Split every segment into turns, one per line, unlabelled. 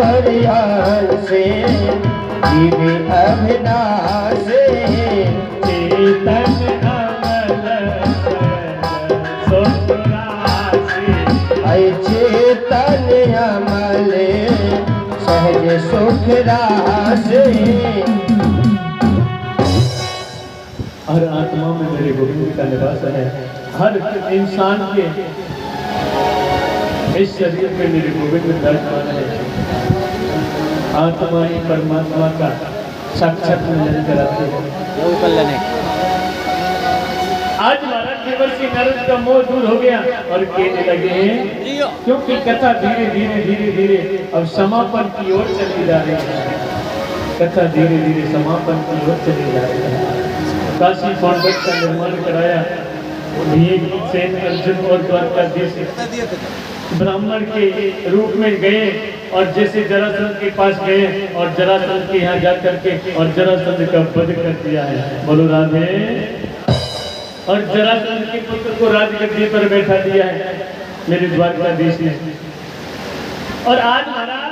ईश्वरियान से जीवे अविनाशी
चेतन अमल सुख राशि
ऐ चेतन अमल सहज सुख राशि।
हर आत्मा में मेरे गोविंद का निवास है। हर इंसान के इस शरीर में मेरे गोविंद विराजमान है। आत्मा ही परमात्मा का साक्षात मिलन कराते हैं। आज महाराज देवर्षि नारद का मोह दूर हो गया और कहने लगे हैं, क्योंकि कथा धीरे धीरे धीरे धीरे अब समापन की ओर चली जा रही है। कथा धीरे धीरे समापन की ओर चली जा रही है। काशी कॉन्वेंट का निर्माण कराया। सेन अर्जुन और द्वारकाधीश ब्राह्मण के रूप में गए और जैसे जरासंध के पास गए और जरासंध के यहाँ जाकर के और जरासंध का वध कर दिया है। बोलो राधे। और जरासंध के पुत्र को राजगद्दी पर बैठा दिया है मेरे द्वारकाधीश ने। और आज महाराज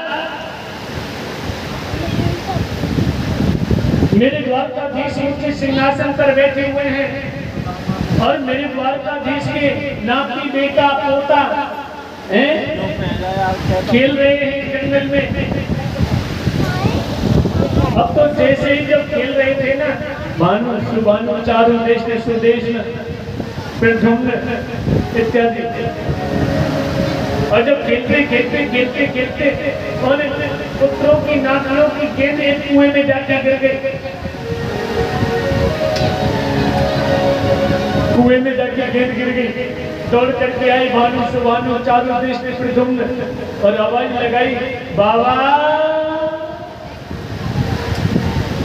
मेरे द्वारकाधीश ऊंचे सिंहासन पर बैठे हुए हैं और मेरे द्वारकाधीश के नाती बेटा पोता खेल रहे हैं जंगल में। अब तो जैसे ही जब खेल रहे थे ना, भानु सुभानु चारु देश ने सुदेश प्रधुम्न इत्यादि, और जब खेलते खेलते खेलते खेलते और पुत्रों की नातियों की गेंद एक कुएं में जाकर गिर गई। कुएं में जाकर गेंद गिर गई। दौड़ करके आई भानु सुभानु चारु देश ने प्रधुम्न और आवाज लगाई, बाबा।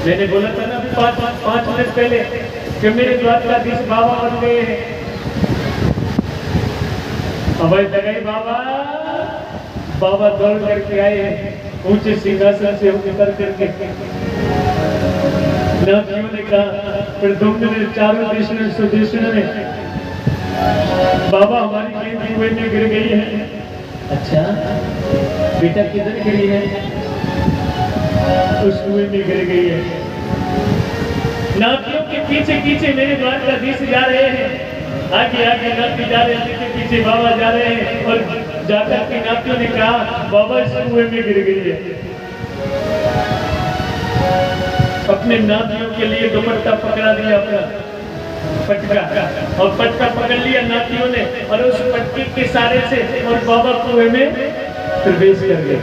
मैंने बोला था ना 5 मिनट पहले कि मेरे द्वारकाधीश बाबा बन गए हैं। आवाज लगाई, बाबा। बाबा दौड़ करके आए हैं ऊंचे सिंहासन से उतर करके। नाथियों ने कहा, प्रधुम्न ने चारों देश ने सुदेशन ने, बाबा हमारी गेंद कुएं में गिर गई है। अच्छा बेटा किधर गिरी है? उस कुएं में गिर गई है। नाथियों के पीछे पीछे मेरे द्वारकाधीश जा रहे हैं। आगे आगे नाती जा रहे हैं, पीछे पीछे बाबा जा रहे हैं। और जाकर के नाथियों ने कहा, बाबा इस कुएं में गिर गई है। अपने नातियों के लिए दुपट्टा पकड़ा दिया, अपना पटका, और पटका पकड़ लिया नातियों ने और उस पटके के सहारे से और बाबा कुएं में प्रवेश कर गए।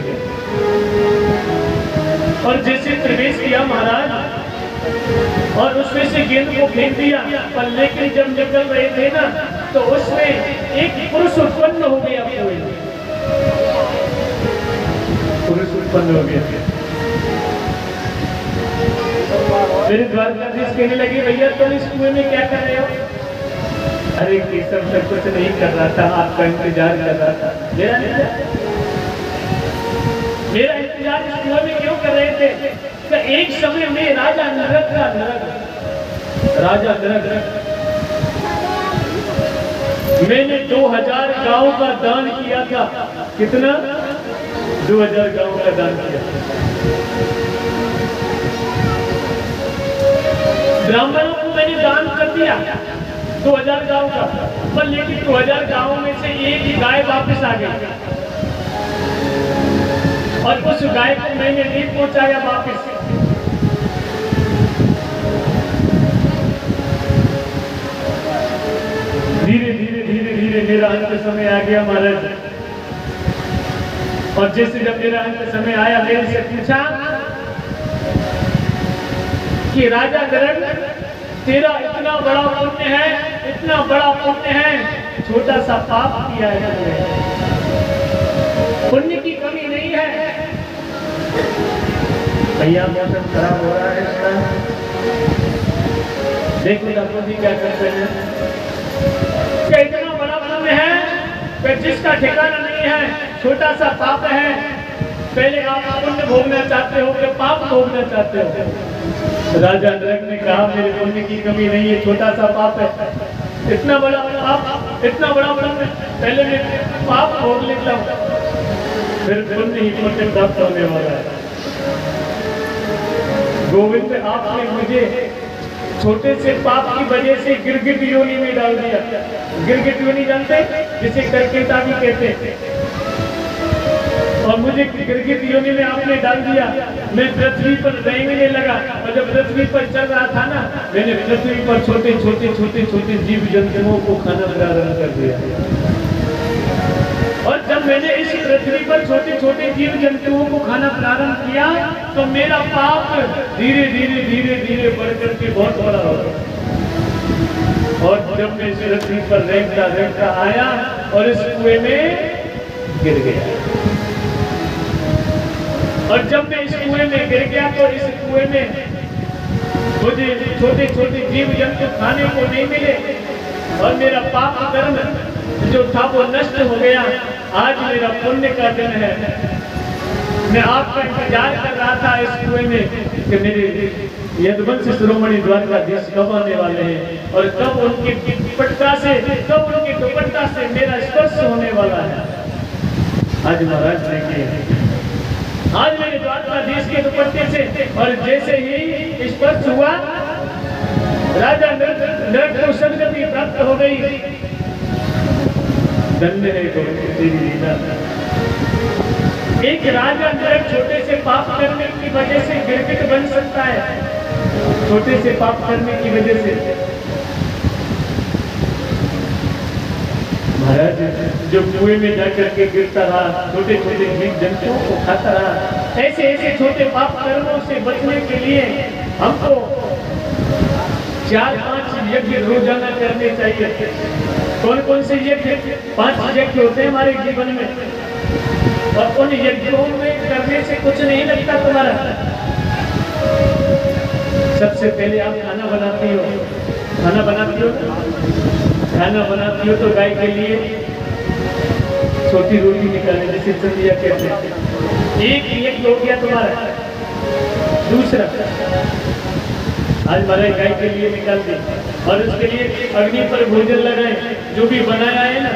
और जैसे प्रवेश किया महाराज और उसमें से गेंद को फेंक दिया, पर लेकिन जब निकल रहे थे ना तो उसमें एक पुरुष उत्पन्न हो गया। पुरुष उत्पन्न हो गया। मेरे द्वारकाधीश कहने लगे, भैया तुम इस कुएं में क्या कर रहे हो? अरे केशव सर कुछ नहीं कर रहा था, आपका इंतजार कर रहा था। मेरा इंतजार इस कुएं में क्यों कर रहे थे? तो एक समय में राजा नरक मैंने 2000 गांव का दान किया था। कितना? 2000 गांव का दान किया। ब्राह्मणों को मैंने दान कर दिया 2000 गांव का, पर लेकिन 2000 गांव में से एक ही गाय वापस आ गई और उस गाय को मैंने नहीं पहुंचाया वापस। धीरे धीरे धीरे धीरे मेरा अंत समय आ गया महाराज। और जैसे जब मेरा अंत समय आया, मेरे से पूछा कि राजा नरक, तेरा इतना बड़ा पुण्य है, इतना बड़ा पुण्य है, छोटा सा पाप किया है, पुण्य की कमी नहीं है। भैया मौसम खराब हो रहा है, देखो डॉक्टर जी क्या करते हैं। इतना बड़ा पुण्य है जिसका ठिकाना नहीं है, छोटा सा पाप है। पहले आप पुण्य भोगना चाहते हो कि पाप भोगना चाहते हो? राजा नरक ने कहा, मेरे पुण्य की कमी नहीं है, छोटा सा पाप है। इतना बड़ा पाप, इतना बड़ा पुण्य, पहले मैं पाप भोग लेता हूँ। फिर पुण्य ही पुण्य प्राप्त होने वाला है। गोविंद आपने मुझे छोटे से पाप की वजह से गिरगिट योनि में डाल दिया। गिरगिट योनि जानते हैं, जिसे करकेटा भी कहते हैं, और मुझे गिरगिट योनि में आपने डाल दिया। मैं पृथ्वी पर रेंगने लगा, और जब पृथ्वी पर चल रहा था ना, मैंने पृथ्वी पर छोटे छोटे जीव जंतुओं को खाना प्रारंभ कर दिया। और जब मैंने इस पृथ्वी पर छोटे छोटे जीव जंतुओं को खाना प्रारंभ किया, तो मेरा पाप धीरे धीरे बढ़कर के बहुत बड़ा हो गया। और जब मैं इस पृथ्वी पर रेंगता आया और इस कुएं में गिर गया, और जब मैं इस कुएं में गिर गया तो इस कुएं में मुझे छोटे छोटे जीव जंतु खाने को नहीं मिले, और मेरा पाप कर्म जो था वो नष्ट हो गया। आज मेरा पुण्य का दिन है। मैं आपका इंतजार कर रहा था इस कुएं में कि मेरे यदुवंश शिरोमणि द्वारकाधीश कब आने वाले हैं, और कब उनके पटका से, कब उनके दुपट्टा से मेरा स्पर्श होने वाला है। आज महाराज ने किया, आज मेरे द्वारकाधीश के दुपट्टे से, और जैसे ही स्पर्श हुआ, राजा नृप को सदगति प्राप्त हो गई। धन्य है तेरी लीला। एक राजा नृप छोटे से पाप करने की वजह से गिरगिट बन सकता है, छोटे से पाप करने की वजह से। महाराज जो कुएं में जाकर के गिरता रहा, छोटे छोटे जीव जंतुओं को खाता रहा। ऐसे छोटे पाप कर्मों से बचने के लिए हमको 4-5 यज्ञ रोजाना करने चाहिए। कौन से यज्ञ? 5 यज्ञ होते हैं हमारे जीवन में, और उन यज्ञों में करने से कुछ नहीं लगता तुम्हारा। सबसे पहले आप खाना बनाती हो, खाना बनाती हो तो गाय के लिए छोटी रोटी निकालने, जैसे चंदिया कहते हैं। एक यज्ञ हो गया तुम्हारा। दूसरा, आज हमारे गाय के लिए निकाल दी, और उसके लिए अग्नि पर भोजन लगाए। जो भी बनाया है ना,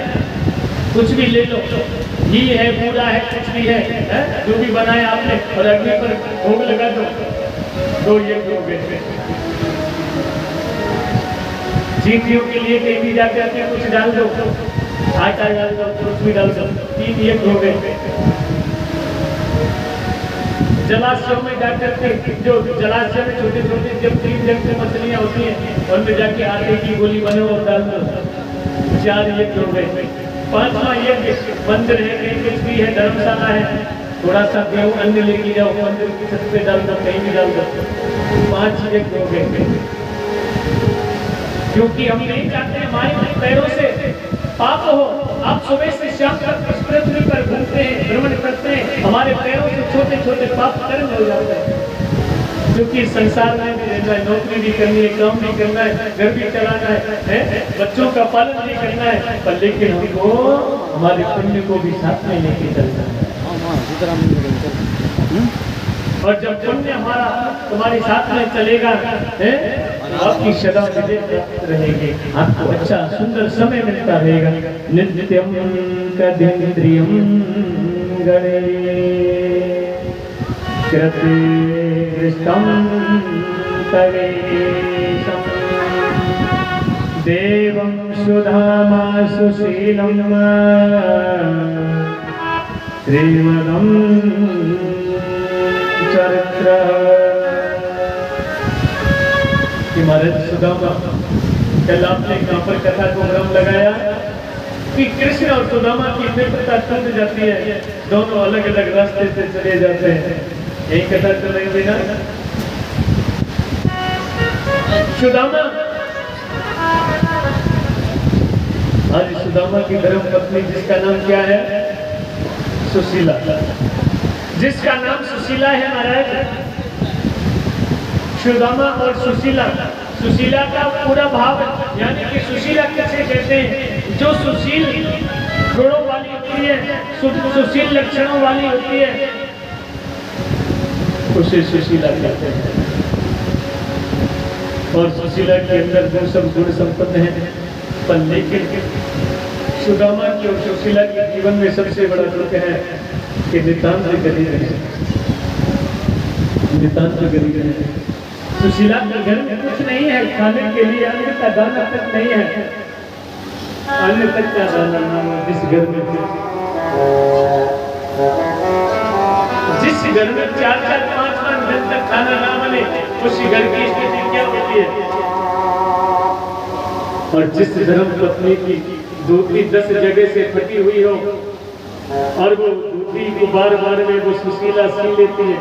कुछ भी ले लो, घी है, पूरा है, कुछ भी है, जो भी बनाया आपने, और अग्नि पर भोग लगा दो। 2 यज्ञ हो गए। चींटियों के लिए कहीं भी जाते आते कुछ डाल दो, आटा डाल दो, कुछ भी डाल दो। 3 यज्ञ हो गए। जलाशयों में जाकर के, जो जलाशय में छोटे छोटे जब 3 जंग मछलियां होती हैं, उनमें जाके आटे की गोली बने और डाल दो। 4 यज्ञ हो गए। 5वां यज्ञ मंदिर है, कहीं कुछ भी है, धर्मशाला है, थोड़ा सा गेहूं अन्न लेके जाओ, मंदिर की छत पे डाल दो, कहीं भी डाल दो। 5 यज्ञ हो गए। क्योंकि हम नहीं चाहते हमारे पैरों से पाप हो। आप सुबह से शाम तक इस पृथ्वी पर घूमते हैं, भ्रमण करते हैं, हमारे पैरों से छोटे छोटे पाप कर्म हो जाते हैं। क्योंकि संसार में भी रहना है, नौकरी भी करनी है, काम भी करना है, घर भी चलाना है, बच्चों का पालन भी करना है, पर लेकिन हमको हमारे पुण्य को भी साथ में लेके चलना है। और जब पुण्य हमारा तुम्हारे साथ में चलेगा, आपकी सदा रहेगी, आपको अच्छा सुंदर समय मिलता रहेगा। नित्यम कदिन्द्रियम गणे कृतिस्तम तवेशम देवं सुधामा सुशीलं श्रीमदं चरित्र। महाराज सुदामा, कल आपने यहाँ पर कथा को भ्रम लगाया कि कृष्ण और सुदामा की मित्रता टूट जाती है, दोनों अलग अलग रास्ते से चले जाते हैं। यही कथा चल रही थी ना। सुदामा, आज सुदामा की धर्म पत्नी जिसका नाम क्या है? सुशीला। जिसका नाम सुशीला है महाराज, सुदामा और सुशीला। सुशीला का पूरा भाव, यानी कि सुशीला किसे कहते हैं? जो सुशील गुणों वाली होती है, सुशील लक्षणों वाली होती है, उसे सुशीला कहते हैं। और सुशीला के अंदर जो सब गुण संपन्न है, पर लेकिन सुदामा की और सुशीला के जीवन में सबसे बड़ा दुख है कि नितांत गरीब है, नितांत गरीब है। सुशीला के घर में कुछ नहीं है, खाने के लिए अन्न का दाना तक नहीं है। अन्न तक का दाना नाम है जिस घर में 4-4 5-5 दिन तक खाना ना मिले, उसी घर की स्थिति क्या होती है। और जिस धर्म पत्नी की धोती 10 जगह से फटी हुई हो और वो धोती को बार-बार में वो सुशीला सी लेती है,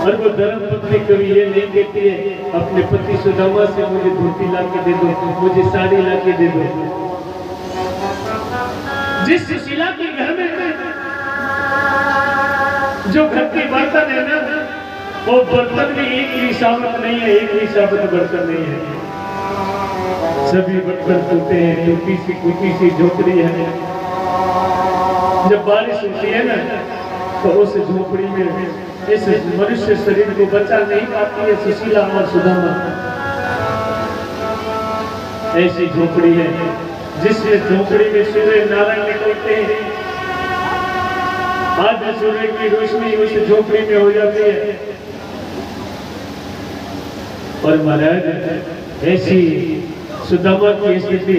और वो धर्म पत्नी कभी ये नहीं कहती है अपने पति सुदामा से मुझे धोती ला के दे दो, मुझे साड़ी ला के दे दो। जिस सुशीला के घर में जो घर के बर्तन है ना, वो बर्तन भी एक ही साबत नहीं है, एक ही साबत बर्तन नहीं है। सभी बर्तन टूटे हैं, टूटी सी झोपड़ी है। जब बारिश होती है ना तो उस झोपड़ी में इस मनुष्य शरीर को बचा नहीं पाती है सुशीला और सुदामा। ऐसी झोपड़ी है जिस झोपड़ी में सूर्य नारायण निकलते हैं, आज सूर्य की रोशनी उस झोपड़ी में हो जाती है। और महाराज ऐसी सुदामा की स्थिति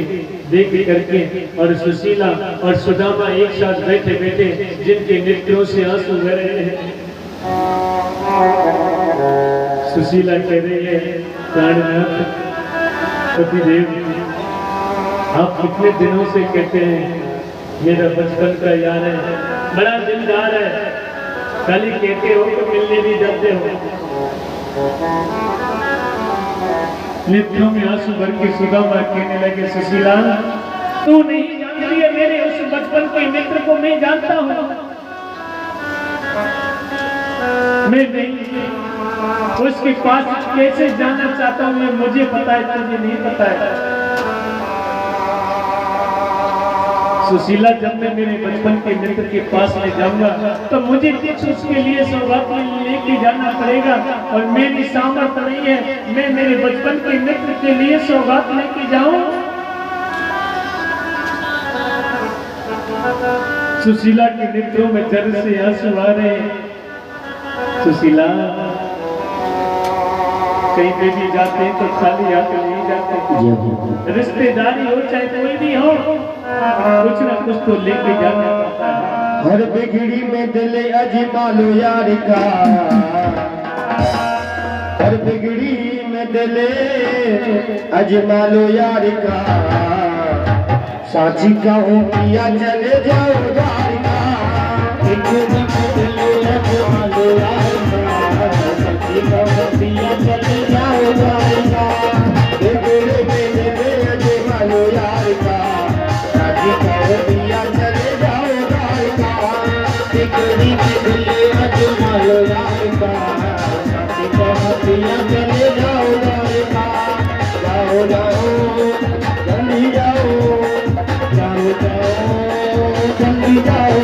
देख करके और सुशीला और सुदामा एक साथ बैठे बैठे जिनके नेत्रों से आंसू बह रहे हैं, सुशीला कह रही है प्राणनाथ पतिदेव, आप कितने दिनों से कहते हैं मेरा बचपन का यार है, बड़ा दिलदार है, खाली कहते हो तो मिलने भी जाते हो। नेत्रों में आंसू भर के सुदामा कहने लगे सुशीला, तू नहीं जानती है मेरे उस बचपन के मित्र को मैं जानता हूँ। मैं नहीं उसके पास कैसे जाना चाहता हूँ मैं, मुझे पता है, तुझे नहीं पता है। सुशीला, जब मैं मेरे बचपन के मित्र के पास में जाऊंगा तो मुझे कुछ उसके लिए सौगात लेके जाना पड़ेगा, और मेरी सामर्थ्य नहीं है मैं मेरे बचपन के मित्र के लिए सौगात लेके जाऊं। सुशीला के नेत्रों में जल से आंसू आ रहे हैं। सुशीला, कहीं पे भी जाते हैं तो खाली हाथ नहीं जाते, रिश्तेदारी हो चाहे कोई भी हो, कुछ ना कुछ तो लेके जाना पड़ता है।
हर बिगड़ी में दिल अजमा लो यार का, हर बिगड़ी में दिल अजमा लो यार का, साची कहूँ पिया चले जाओ यार का, बिगड़ी में दिल अजमा लो यार का, साची कहूँ पिया चले जाओ यार का, बिगड़ी में दिल अजमा लो यार का, पिया चले जाओ यार का, बिगड़ी में दिल अजमा लो यार का, पिया चले जाओ यार का, जाओ जाओ जल्दी जाओ, जाओ जाओ जल्दी जाओ।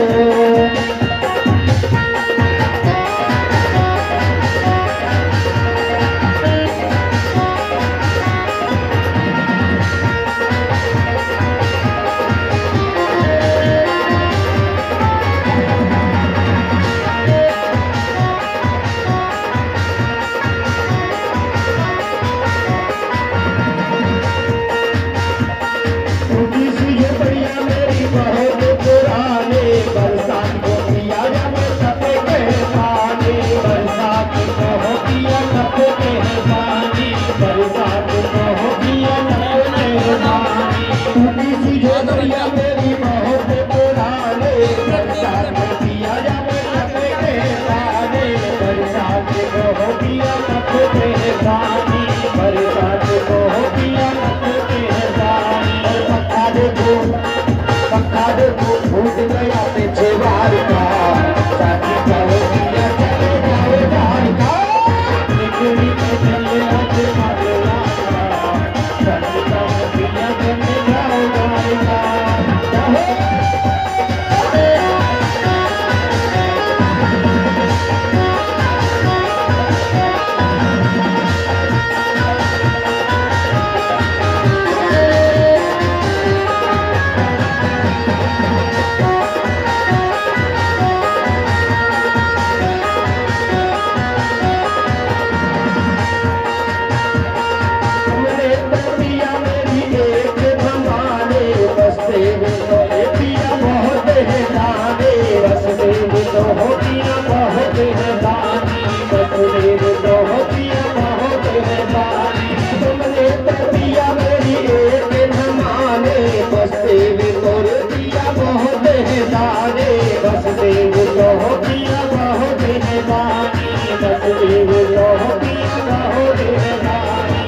देव तो पिया बहुत है दानी वसुदेव तो पिया बहुत है दानी वसुदेव तो पिया बहुत है दानी तुमने तो पिया मेरी एक न माने वसुदेव तो पिया बहुत है दानी वसुदेव तो पिया बहुत है दानी वसुदेव तो पिया बहुत है दानी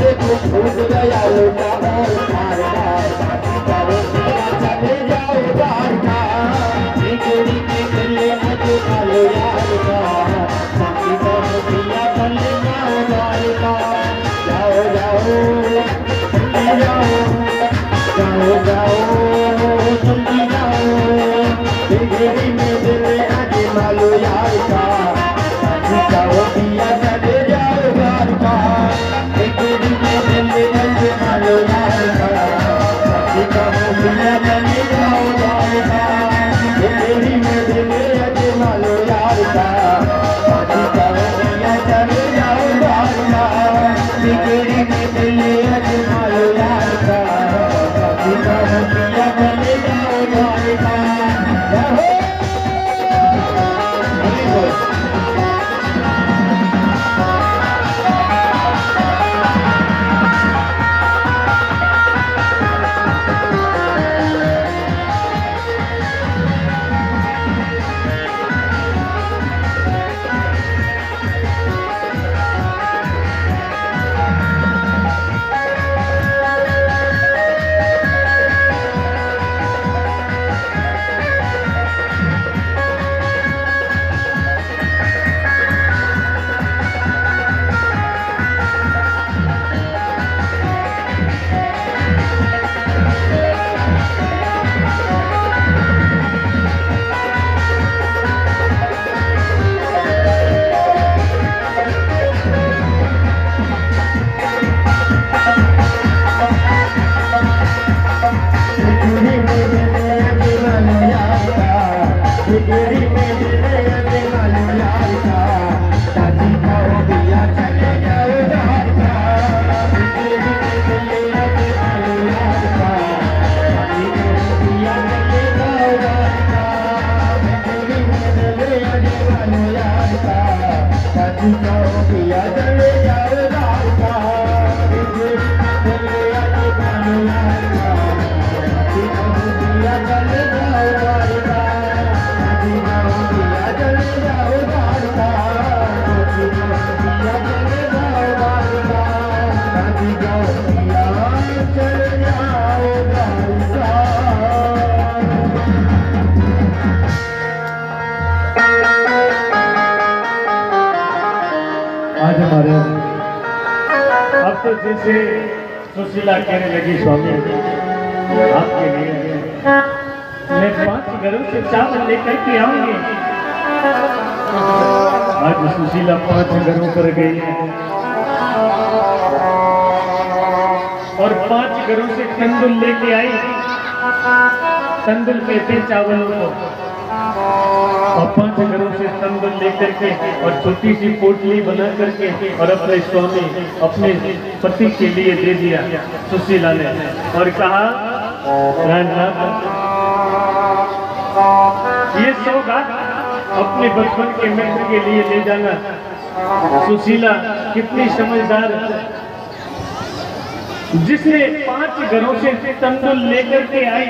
देखो फूट गया लोटा और मारना करो चले जाओ बारका बिगड़ी के गले आज कालो यार का साथी तो पिया चले जाओ बारका जाओ जाओ जल्दी जाओ बिगड़ी में गले आज मालो यार का साथी तो पिया चले जाओ बारका बिगड़ी में गले आज मालो यार का साथी तो पिया चले जाओ बारका बिगड़ी में गले आज मालो यार का साथी तो पिया चले जाओ बारका बिगड़ी में गले आज मालो यार का साथी तो पिया चले जाओ बारका
आज हमारे अब तो जैसे सुशीला कहने लगी स्वामी आपके लिए मैं 5 घरों से चावल लेकर के आऊंगी। आज सुशीला 5 घरों पर गई है और 5 घरों से तंदुल लेके आई। तंदुल कहते चावलों को और 5 घरों से तंदुल लेकर के और छोटी सी पोटली बना करके और अपने स्वामी अपने पति के लिए दे दिया सुशीला ने और कहा ये सौगात अपने बचपन के मित्र के लिए ले जाना। सुशीला कितनी समझदार, जिसने 5 घरों से तंदुल लेकर के आई।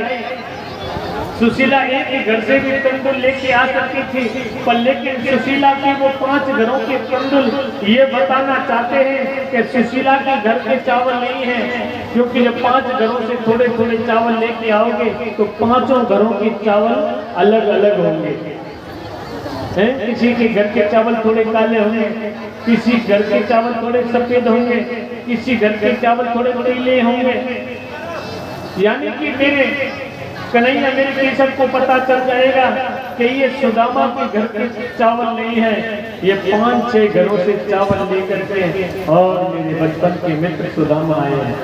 सुशीला एक ही घर से भी तंदुल लेके आ सकती थी, पर लेकिन सुशीला की वो 5 घरों के तंदुल ये बताना चाहते हैं कि सुशीला के घर के चावल नहीं है, क्योंकि जब 5 घरों से थोड़े थोड़े चावल लेके आओगे तो 5 घरों के चावल अलग अलग होंगे। किसी के घर के चावल थोड़े काले होंगे, किसी घर के चावल थोड़े सफेद होंगे, किसी घर के चावल थोड़े पीले होंगे। यानी कि मेरे कन्हैया मेरे केशव को पता चल जाएगा कि ये सुदामा के घर के चावल नहीं है, ये 5-6 घरों से चावल लेकर के और मेरे बचपन के मित्र सुदामा आए हैं।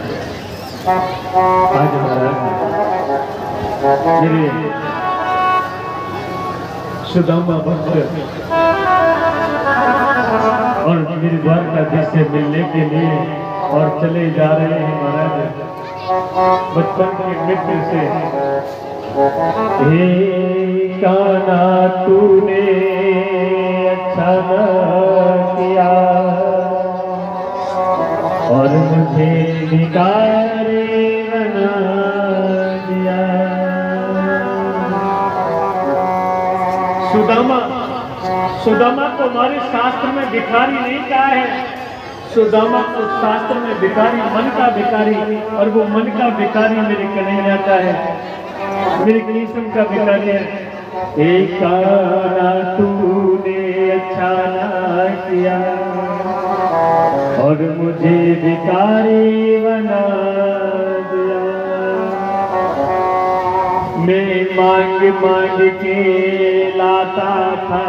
आज महाराज मेरे सुदामा भक्त और मेरे द्वारकाधीश से मिलने के लिए और चले जा रहे हैं महाराज। बचपन के मित्र से, हे कान्हा तूने अच्छा न किया और मुझे भिखारी बना दिया। सुदामा को हमारे शास्त्र में भिखारी नहीं कहा है। सुदामा को शास्त्र में भिखारी, मन का भिखारी, और वो मन का भिखारी मेरे कन्हैया का है, मेरे कृष्ण का भिखारी है। एक कान्हा तूने अच्छा ना किया और मुझे भिखारी बना दिया। मैं मांग मांग के लाता था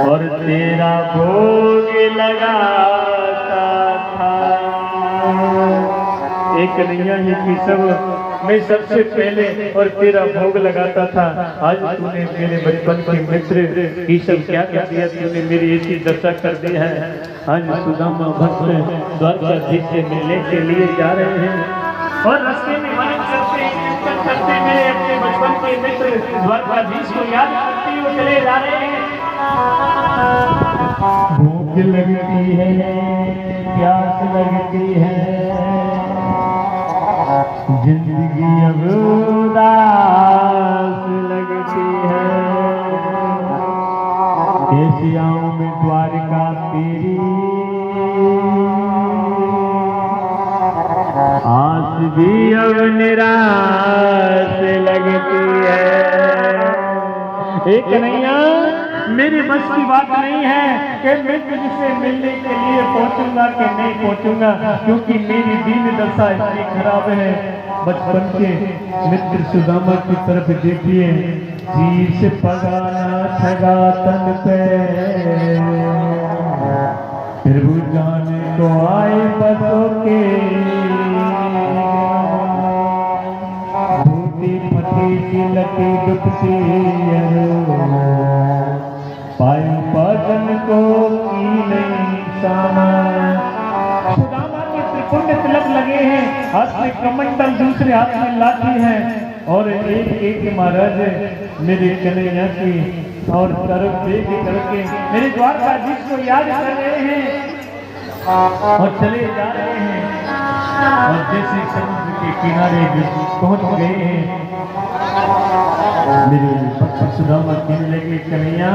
और तेरा भोग लगाता था। एक कन्हैया ही की सब, मैं सबसे पहले और तेरा भोग लगाता था। आज तूने मेरे बचपन के मित्र की सब क्या कर दिया, तूने मेरी ऐसी दशा कर दी है। आज सुदामा भक्त द्वारकाधीश से मिलने के लिए जा रहे हैं और रास्ते में मन करते मेरे अपने बचपन के मित्र द्वारकाधीश को याद करते हुए चले जा रहे हैं। भूख लगती है, प्यास लगती है, जिंदगी अब उदास लगती है। कैसे आऊं मैं द्वारका तेरी, आस भी अब निराश लगती है। एक कन्हैया, मेरी बस की बात नहीं है कि मैं तुझसे मिलने के लिए पहुंचूंगा कि नहीं पहुंचूंगा, क्योंकि मेरी दीन दशा इतनी खराब है। बचपन के मित्र सुदामा की तरफ देखिए, शीश पगाना ठगा तन पे, फिर वो जाने को आए बसों के, धोती फटी सी लटी दुपटी पायु पाजन को की नहीं सामान। सुदामा के त्रिपुंड तिलक लगे हैं, हाथ में कमंडल, दूसरे हाथ में लाठी है, और एक एक महाराज मेरे कन्हैया की और तरफ देख करके मेरे द्वारकाधीश को याद कर रहे हैं और चले जा रहे हैं। और जैसे समुद्र के किनारे पहुंच गए हैं, मेरे भक्त सुदामा कहने लगे, कन्हैया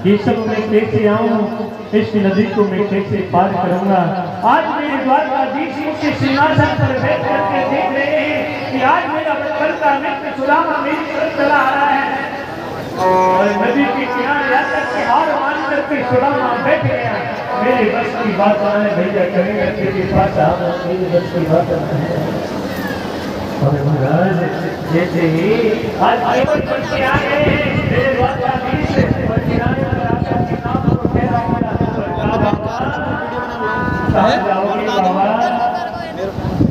ये सब मैं कैसे आऊं, इस नदी को मैं कैसे पार करूंगा। आज मेरे द्वारकाधीश के सिंहासन पर बैठ करके देख रहे हैं कि आज मेरा बचपन का मित्र सुदामा मेरी तरफ चला आ रहा है और नदी के किनारे आकर के हार मान करके सुदामा बैठ गया। मेरे बस की बात है भैया, करेंगे तेरे पास आ, मेरी बस की बात है। और महाराज जैसे ही आज केवल बच्चे आ गए मेरे द्वारकाधीश और किनारे पर आकर के नाम को ठहरा दिया। कहाँ जाओगे बाबा,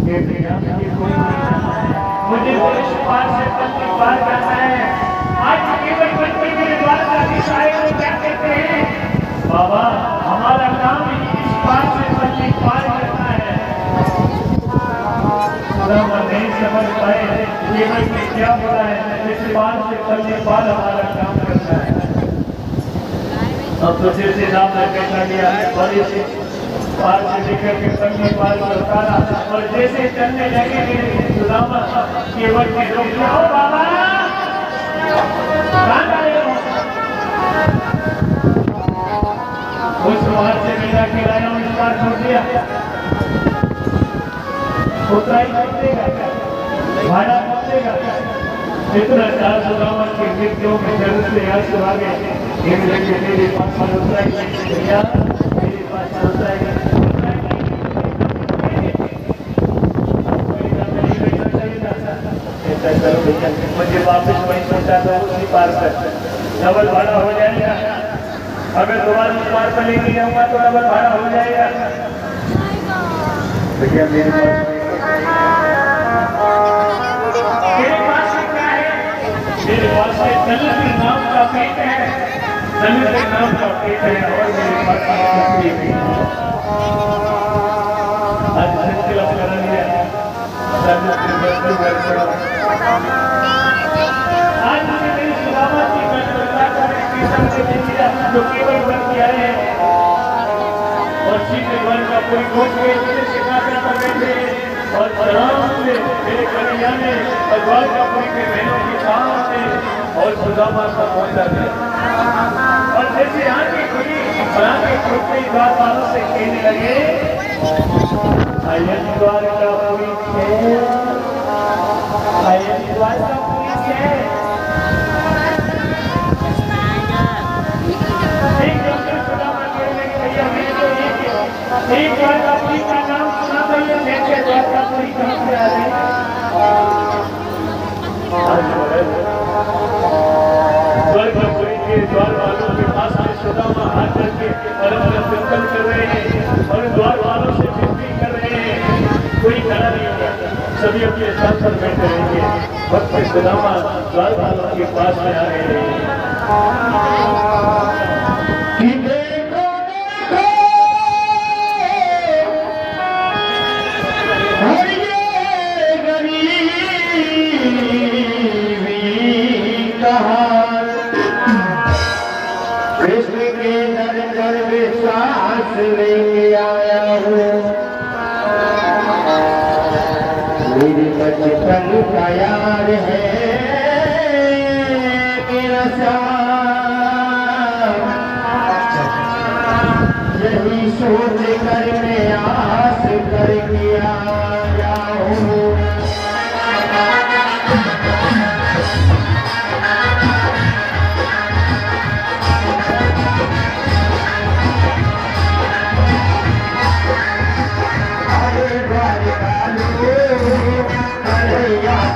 ये बिना मुझे कोई नहीं, मुझे तो इस पार से पत्नी पार करना है। आज केवल बच्चे मेरे द्वारकाधीश आए तो क्या कहते हैं, बाबा हमारा काम इस पार से पत्नी पार करना है। नहीं समझ पाए जीवन में क्या हो रहा है, इस पार से पल्ले पार हमारा काम करना है। अब तो जैसे नाम ने बैठा गया और इस पार से लेकर के पल्ले पार को उतारा और जैसे चलने लगे मेरे सुदामा केवल के लोग, बाबा कहाँ जा रहे हो? उस मार्ग से मेरा किराया इस बार छोड़ दिया, उतना ही देगा, भाड़ा देगा। इतना चार सुदामा के मित्रों के जरूर से यहाँ से आगे मेरे पास होता है, मेरे पास होता है। मुझे वापस वहीं पहुंचा दो, उसी पार कर, डबल भाड़ा हो जाएगा। अगर दोबारा पार पर लेके जाऊंगा तो डबल भाड़ा हो जाएगा। भैया मेरे पास क्या है, मेरे पास दलित नाम का पेट है, दलित नाम का पेट है और मेरे पास आज सिलसिला करा दिया। सावित्री वस्तु आज मुझे मेरी सुदामा की कविता से देखिए जो केवल बन के आए हैं और सीधे वन का पूरी खोज के सिखाते कर बैठे और आराम से मेरे कन्हैया ने और द्वारकापुरी के बहनों के सामने और सुदामा का पहुंचा दिया और जैसे आगे खुली और आगे खुलते ही द्वार वालों से कहने लगे आयन द्वारकापुरी के आयन द्वारकापुरी के एक डॉक्टर सुदामा कहने लगे भैया मैं तो एक द्वारकापुरी का नाम सुना भैया जैसे द्वारकापुरी कहाँ से आ रहे द्वारकापुरी के द्वार वालों के पास में सुदामा हाथ करके और अपना कीर्तन कर रहे हैं और द्वार वालों से विनती कर रहे हैं कोई खड़ा नहीं होगा सभी अपने स्थान पर बैठ रहेंगे वक्त में सुदामा द्वार वालों के पास में आ रहे हैं
कृष्ण के दर दर विश्वास लेके आया हूँ मेरी बचपन का यार है मेरा साथ यही सोच कर मैं